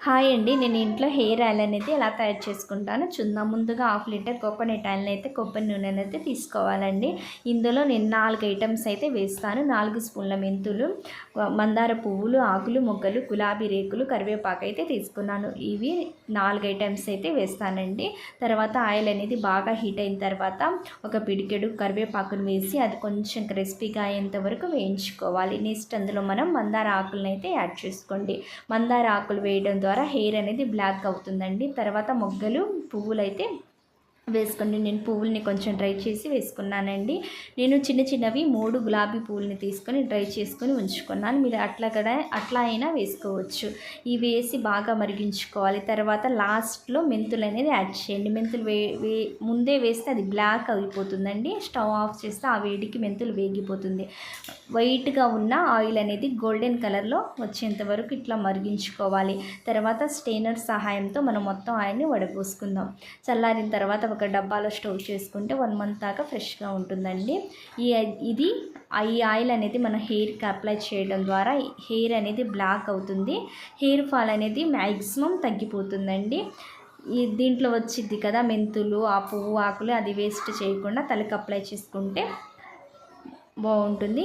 Hi అండి. నేను ఇంట్లో హెయిర్ ఆయిల్ అనేది ఎలా తయారు చేసుకుంటానో చూద్దాం. ముందుగా హాఫ్ లీటర్ కోకోనట్ ఆయిల్‌ని అయితే కొబ్బరి నూనెనైతే తీసుకోవాలండి. ఇందులో నేను 4 ఐటెమ్స్ అయితే వేస్తాను. 4 స్పూన్ల మెంతులు, మందార పువ్వులు, ఆకులు, మొగ్గలు, గులాబీ రేకులు, కరివేపాకు అయితే తీసుకున్నాను. ఇవి 4 ఐటెమ్స్ అయితే వేస్తానండి. తర్వాత ఆయిల్ అనేది బాగా హీట్ అయిన తర్వాత ఒక పిడికెడు కరివేపాకును వేసి అది కొంచెం క్రిస్పీగా అయ్యేంత వరకు వేయించుకోవాలి. నెక్స్ట్ అందులో మనం మందార ఆకులను అయితే యాడ్ చేసుకోండి. మందార ఆకులు వేయడం ద్వారా హెయిర్ అనేది బ్లాక్ అవుతుందండి. తర్వాత మొగ్గలు, పువ్వులైతే వేసుకోండి. నేను పువ్వుల్ని కొంచెం డ్రై చేసి వేసుకున్నానండి. నేను చిన్న చిన్నవి 3 గులాబీ పువ్వుల్ని తీసుకొని డ్రై చేసుకొని ఉంచుకున్నాను. మీరు అట్లా అయినా వేసుకోవచ్చు. ఇవి వేసి బాగా మరిగించుకోవాలి. తర్వాత లాస్ట్లో మెంతులు అనేది యాడ్ చేయండి. మెంతులు ముందే వేస్తే అది బ్లాక్ అయిపోతుందండి. స్టవ్ ఆఫ్ చేస్తే ఆ వేడికి మెంతులు వేగిపోతుంది. వైట్గా ఉన్న ఆయిల్ అనేది గోల్డెన్ కలర్లో వచ్చేంత వరకు ఇట్లా మరిగించుకోవాలి. తర్వాత స్టెయినర్ సహాయంతో మనం మొత్తం ఆయిల్ని వడపోసుకుందాం. చల్లారిన తర్వాత ఒక డబ్బాలో స్టోర్ చేసుకుంటే 1 మంత్ దాకా ఫ్రెష్గా ఉంటుందండి. ఇది ఈ ఆయిల్ అనేది మన హెయిర్కి అప్లై చేయడం ద్వారా హెయిర్ అనేది బ్లాక్ అవుతుంది. హెయిర్ ఫాల్ అనేది మ్యాక్సిమం తగ్గిపోతుందండి. దీంట్లో వచ్చింది కదా మెంతులు, ఆ పువ్వు ఆకులు అది వేస్ట్ చేయకుండా తలకి అప్లై చేసుకుంటే బాగుంటుంది.